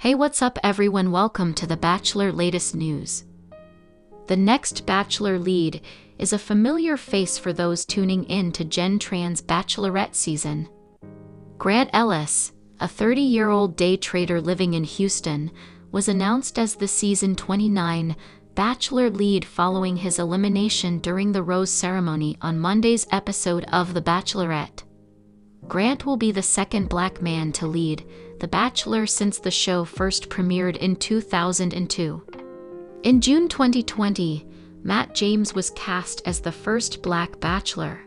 Hey, what's up everyone? Welcome to the Bachelor latest news. The next Bachelor lead is a familiar face for those tuning in to Jenn Tran's Bachelorette season. Grant Ellis, a 30-year-old day trader living in Houston, was announced as the season 29 Bachelor lead following his elimination during the rose ceremony on Monday's episode of The Bachelorette. Grant will be the second black man to lead The Bachelor since the show first premiered in 2002. In June 2020, Matt James was cast as the first black bachelor.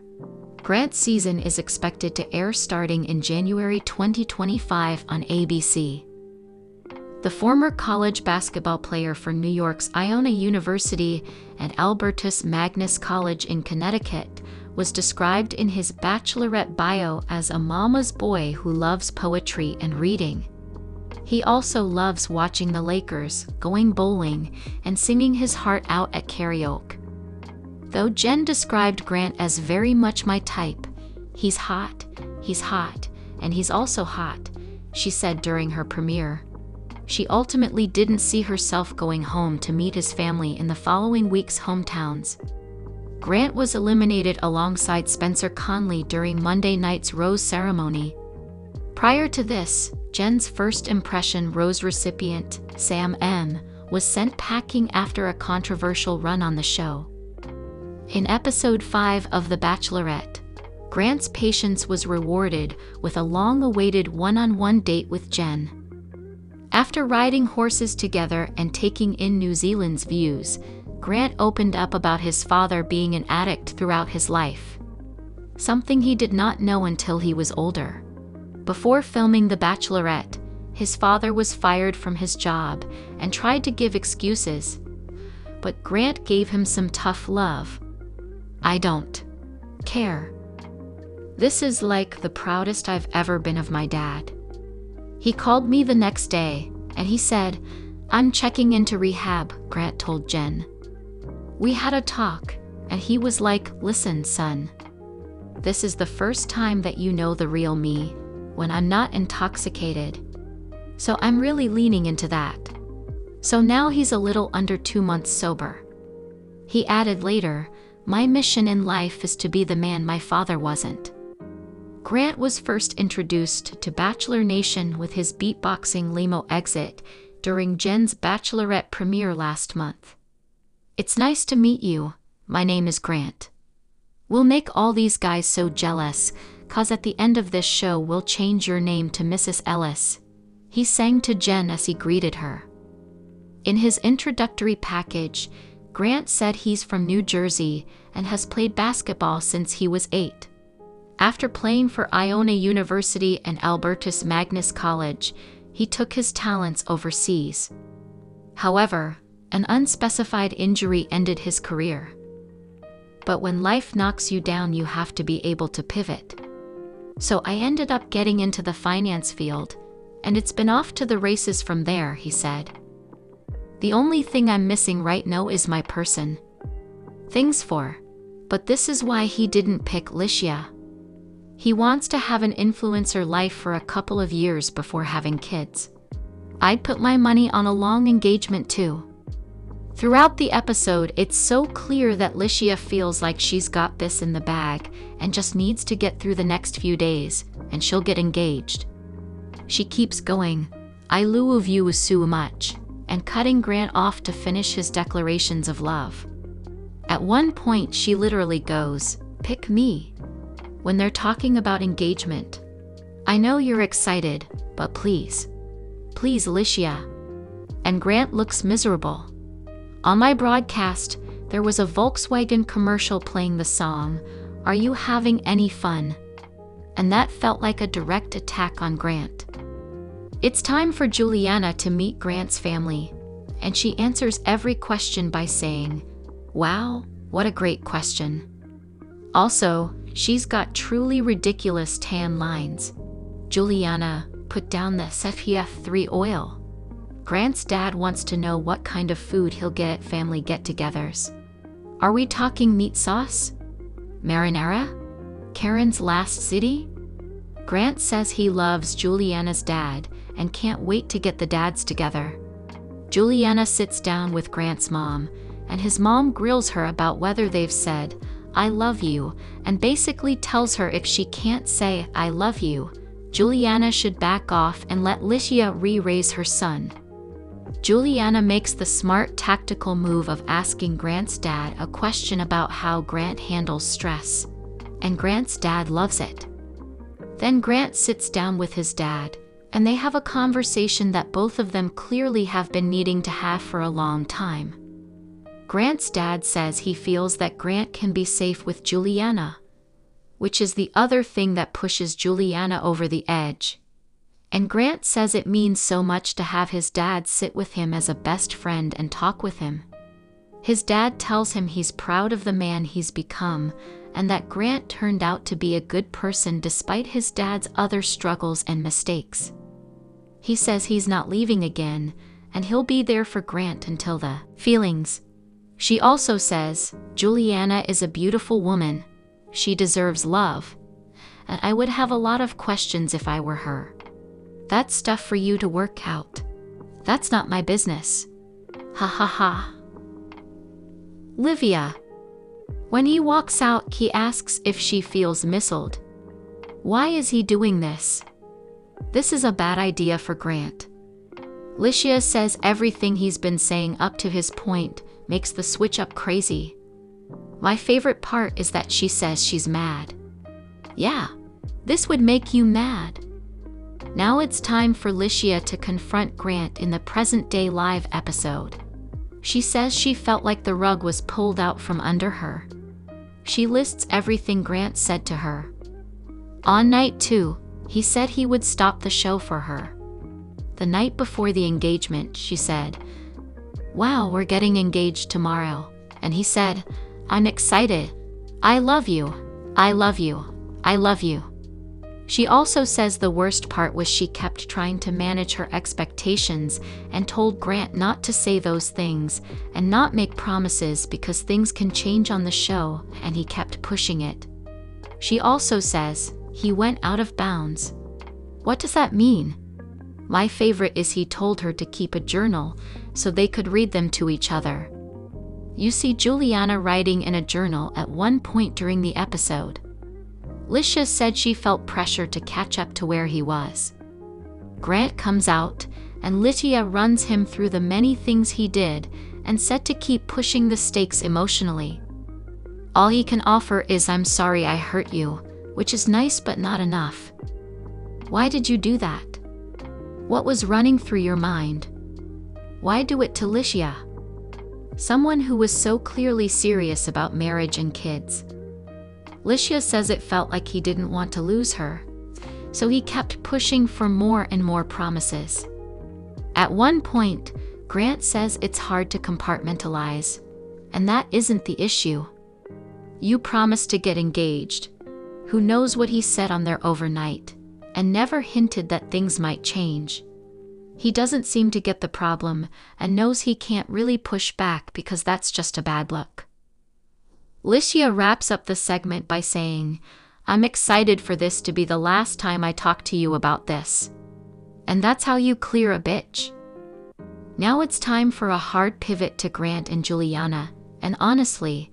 Grant's season is expected to air starting in January 2025 on ABC. The former college basketball player for New York's Iona University and Albertus Magnus College in Connecticut was described in his Bachelorette bio as a mama's boy who loves poetry and reading. He also loves watching the Lakers, going bowling, and singing his heart out at karaoke. Though Jenn described Grant as very much my type, he's hot, and he's also hot, she said during her premiere. She ultimately didn't see herself going home to meet his family in the following week's hometowns. Grant was eliminated alongside Spencer Conley during Monday night's rose ceremony. Prior to this, Jenn's first impression rose recipient, Sam M., was sent packing after a controversial run on the show. In episode 5 of The Bachelorette, Grant's patience was rewarded with a long-awaited one-on-one date with Jenn. After riding horses together and taking in New Zealand's views, Grant opened up about his father being an addict throughout his life, something he did not know until he was older. Before filming The Bachelorette, his father was fired from his job and tried to give excuses, but Grant gave him some tough love. "I don't care. This is like the proudest I've ever been of my dad. He called me the next day, and he said, 'I'm checking into rehab,'" Grant told Jenn. "We had a talk, and he was like, 'Listen, son. This is the first time that you know the real me, when I'm not intoxicated. So I'm really leaning into that.' So now he's a little under 2 months sober." He added later, "My mission in life is to be the man my father wasn't." Grant was first introduced to Bachelor Nation with his beatboxing limo exit during Jenn's Bachelorette premiere last month. "It's nice to meet you. My name is Grant. We'll make all these guys so jealous, 'cause at the end of this show we'll change your name to Mrs. Ellis," he sang to Jenn as he greeted her. In his introductory package, Grant said he's from New Jersey and has played basketball since he was 8. After playing for Iona University and Albertus Magnus College, he took his talents overseas. However, an unspecified injury ended his career. But when life knocks you down, you have to be able to pivot. "So I ended up getting into the finance field, and it's been off to the races from there," he said. "The only thing I'm missing right now is my person. Things for. But this is why he didn't pick Licia. He wants to have an influencer life for a couple of years before having kids. I'd put my money on a long engagement too." Throughout the episode, it's so clear that Licia feels like she's got this in the bag and just needs to get through the next few days, and she'll get engaged. She keeps going, "I love you so much," and cutting Grant off to finish his declarations of love. At one point, she literally goes, "Pick me," when they're talking about engagement. "I know you're excited, but please, Licia." And Grant looks miserable. On my broadcast, there was a Volkswagen commercial playing the song, "Are You Having Any Fun?" And that felt like a direct attack on Grant. It's time for Juliana to meet Grant's family, and she answers every question by saying, "Wow, what a great question." Also, she's got truly ridiculous tan lines. "Juliana, put down the SPF3 oil." Grant's dad wants to know what kind of food he'll get at family get-togethers. "Are we talking meat sauce? Marinara? Karen's last city?" Grant says he loves Juliana's dad and can't wait to get the dads together. Juliana sits down with Grant's mom, and his mom grills her about whether they've said, "I love you," and basically tells her if she can't say, "I love you," Juliana should back off and let Licia re-raise her son. Juliana makes the smart tactical move of asking Grant's dad a question about how Grant handles stress, and Grant's dad loves it. Then Grant sits down with his dad, and they have a conversation that both of them clearly have been needing to have for a long time. Grant's dad says he feels that Grant can be safe with Juliana, which is the other thing that pushes Juliana over the edge. And Grant says it means so much to have his dad sit with him as a best friend and talk with him. His dad tells him he's proud of the man he's become, and that Grant turned out to be a good person despite his dad's other struggles and mistakes. He says he's not leaving again, and he'll be there for Grant until the feelings. She also says, Juliana is a beautiful woman. She deserves love. And I would have a lot of questions if I were her. That's stuff for you to work out. That's not my business. Ha ha ha. Livia. When he walks out, he asks if she feels missiled. Why is he doing this? This is a bad idea for Grant. Licia says everything he's been saying up to his point makes the switch up crazy. My favorite part is that she says she's mad. Yeah, this would make you mad. Now it's time for Licia to confront Grant in the present-day live episode. She says she felt like the rug was pulled out from under her. She lists everything Grant said to her. On night 2, he said he would stop the show for her. The night before the engagement, she said, "Wow, we're getting engaged tomorrow." And he said, "I'm excited. I love you. I love you. I love you." She also says the worst part was she kept trying to manage her expectations and told Grant not to say those things and not make promises because things can change on the show, and he kept pushing it. She also says, he went out of bounds. What does that mean? My favorite is he told her to keep a journal so they could read them to each other. You see Juliana writing in a journal at one point during the episode. Licia said she felt pressure to catch up to where he was. Grant comes out, and Licia runs him through the many things he did and said to keep pushing the stakes emotionally. All he can offer is "I'm sorry I hurt you," which is nice but not enough. Why did you do that? What was running through your mind? Why do it to Licia? Someone who was so clearly serious about marriage and kids. Licia says it felt like he didn't want to lose her, so he kept pushing for more and more promises. At one point, Grant says it's hard to compartmentalize, and that isn't the issue. You promised to get engaged. Who knows what he said on their overnight, and never hinted that things might change. He doesn't seem to get the problem and knows he can't really push back because that's just a bad look. Licia wraps up the segment by saying, "I'm excited for this to be the last time I talk to you about this." And that's how you clear a bitch. Now it's time for a hard pivot to Grant and Juliana, and honestly,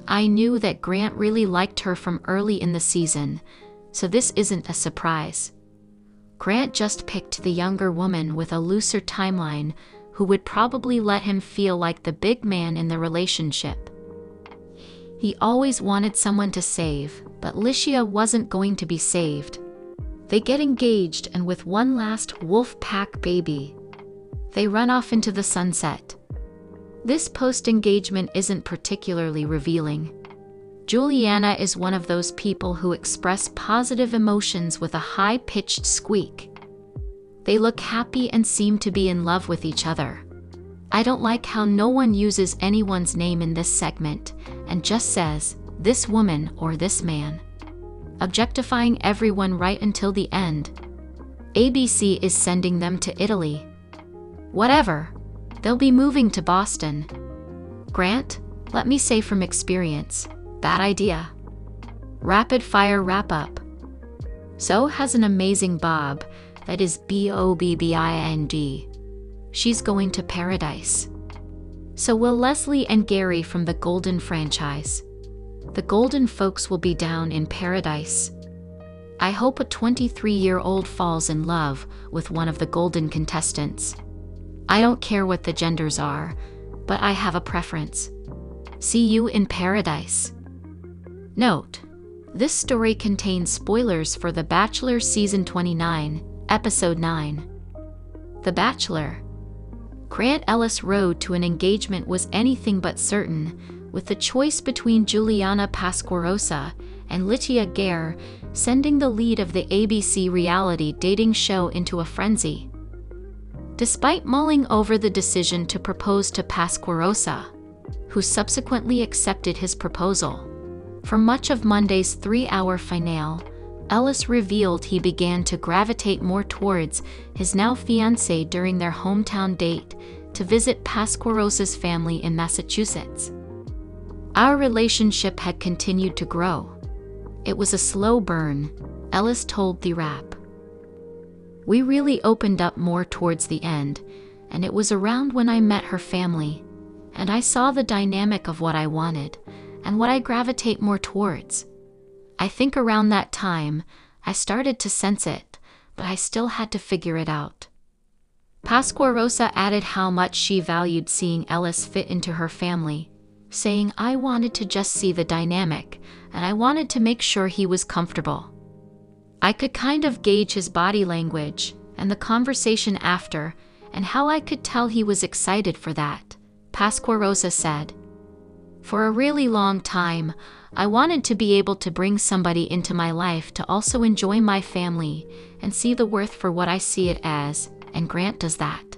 I knew that Grant really liked her from early in the season, so this isn't a surprise. Grant just picked the younger woman with a looser timeline who would probably let him feel like the big man in the relationship. He always wanted someone to save, but Licia wasn't going to be saved. They get engaged, and with one last wolf pack baby, they run off into the sunset. This post-engagement isn't particularly revealing. Juliana is one of those people who express positive emotions with a high-pitched squeak. They look happy and seem to be in love with each other. I don't like how no one uses anyone's name in this segment and just says, "this woman" or "this man," objectifying everyone right until the end. ABC is sending them to Italy. Whatever. They'll be moving to Boston. Grant, let me say from experience, bad idea. Rapid fire wrap up. So has an amazing Bob, that is Bobbing. She's going to paradise. So will Leslie and Gary from the Golden franchise. The Golden folks will be down in paradise. I hope a 23-year-old falls in love with one of the Golden contestants. I don't care what the genders are, but I have a preference. See you in paradise. Note: this story contains spoilers for The Bachelor Season 29, Episode 9. The Bachelor. Grant Ellis' road to an engagement was anything but certain, with the choice between Juliana Pasquarosa and Lytia Gare sending the lead of the ABC reality dating show into a frenzy. Despite mulling over the decision to propose to Pasquarosa, who subsequently accepted his proposal, for much of Monday's 3-hour finale, Ellis revealed he began to gravitate more towards his now fiancée during their hometown date to visit Pasquarosa's family in Massachusetts. Our relationship had continued to grow. It was a slow burn, Ellis told The Wrap. We really opened up more towards the end, and it was around when I met her family, and I saw the dynamic of what I wanted and what I gravitate more towards. I think around that time, I started to sense it, but I still had to figure it out. Pasquarosa added how much she valued seeing Ellis fit into her family, saying, I wanted to just see the dynamic, and I wanted to make sure he was comfortable. I could kind of gauge his body language and the conversation after, and how I could tell he was excited for that, Pasquarosa said. For a really long time, I wanted to be able to bring somebody into my life to also enjoy my family and see the worth for what I see it as, and Grant does that.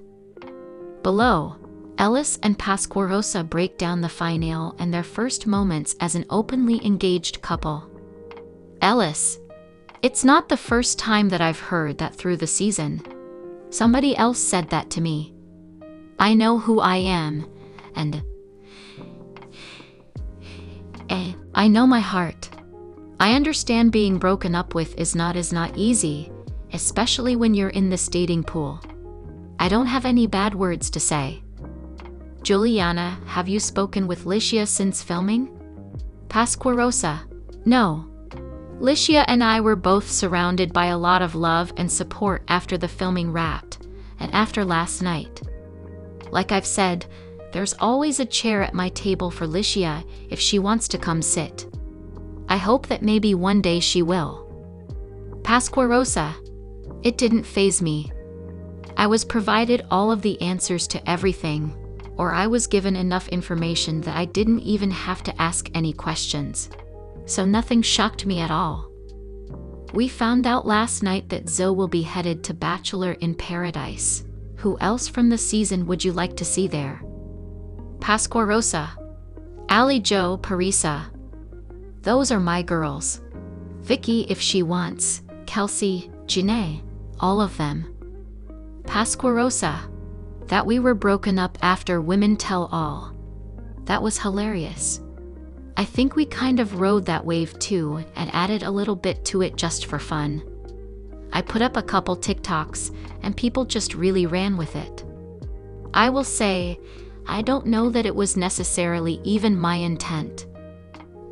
Below, Ellis and Pasquarosa break down the finale and their first moments as an openly engaged couple. Ellis: it's not the first time that I've heard that through the season. Somebody else said that to me. I know who I am, and I know my heart. I understand being broken up with is not easy, especially when you're in this dating pool. I don't have any bad words to say. Juliana, have you spoken with Lytia since filming? Pasquarosa: no. Lytia and I were both surrounded by a lot of love and support after the filming wrapped, and after last night. Like I've said, there's always a chair at my table for Lytia if she wants to come sit. I hope that maybe one day she will. Pasquarosa: it didn't faze me. I was provided all of the answers to everything, or I was given enough information that I didn't even have to ask any questions. So nothing shocked me at all. We found out last night that Zoe will be headed to Bachelor in Paradise. Who else from the season would you like to see there? Pasquarosa: Ali, Jo, Parisa. Those are my girls. Vicky if she wants, Kelsey, Janae, all of them. Pasquarosa: that we were broken up after Women Tell All. That was hilarious. I think we kind of rode that wave too and added a little bit to it just for fun. I put up a couple TikToks and people just really ran with it. I will say, I don't know that it was necessarily even my intent.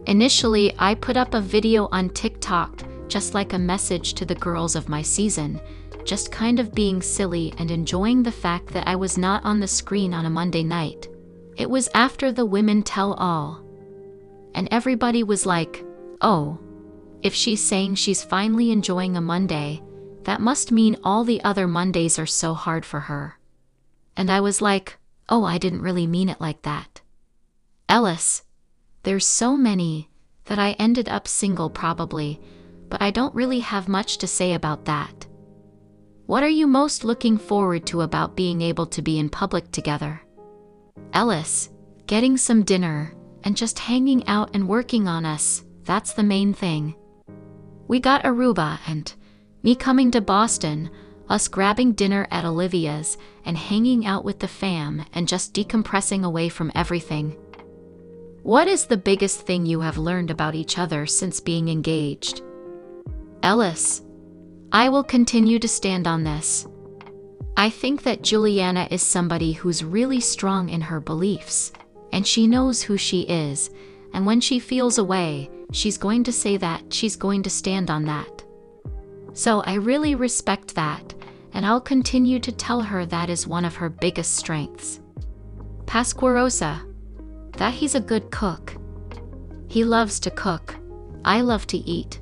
Initially, I put up a video on TikTok just like a message to the girls of my season, just kind of being silly and enjoying the fact that I was not on the screen on a Monday night. It was after the Women Tell All. And everybody was like, oh, if she's saying she's finally enjoying a Monday, that must mean all the other Mondays are so hard for her. And I was like, oh, I didn't really mean it like that. Ellis: there's so many that I ended up single probably, but I don't really have much to say about that. What are you most looking forward to about being able to be in public together? Ellis: getting some dinner and just hanging out and working on us, that's the main thing. We got Aruba and me coming to Boston, us grabbing dinner at Olivia's and hanging out with the fam and just decompressing away from everything. What is the biggest thing you have learned about each other since being engaged? Ellis: I will continue to stand on this. I think that Juliana is somebody who's really strong in her beliefs, and she knows who she is, and when she feels a way, she's going to say that, she's going to stand on that. So I really respect that, and I'll continue to tell her that is one of her biggest strengths. Pasquarosa, that he's a good cook. He loves to cook. I love to eat.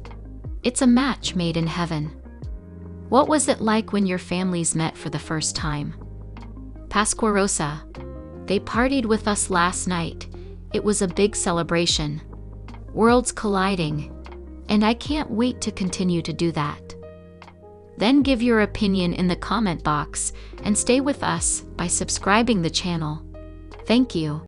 It's a match made in heaven. What was it like when your families met for the first time? Pasquarosa, they partied with us last night. It was a big celebration. Worlds colliding. And I can't wait to continue to do that. Then give your opinion in the comment box and stay with us by subscribing the channel. Thank you.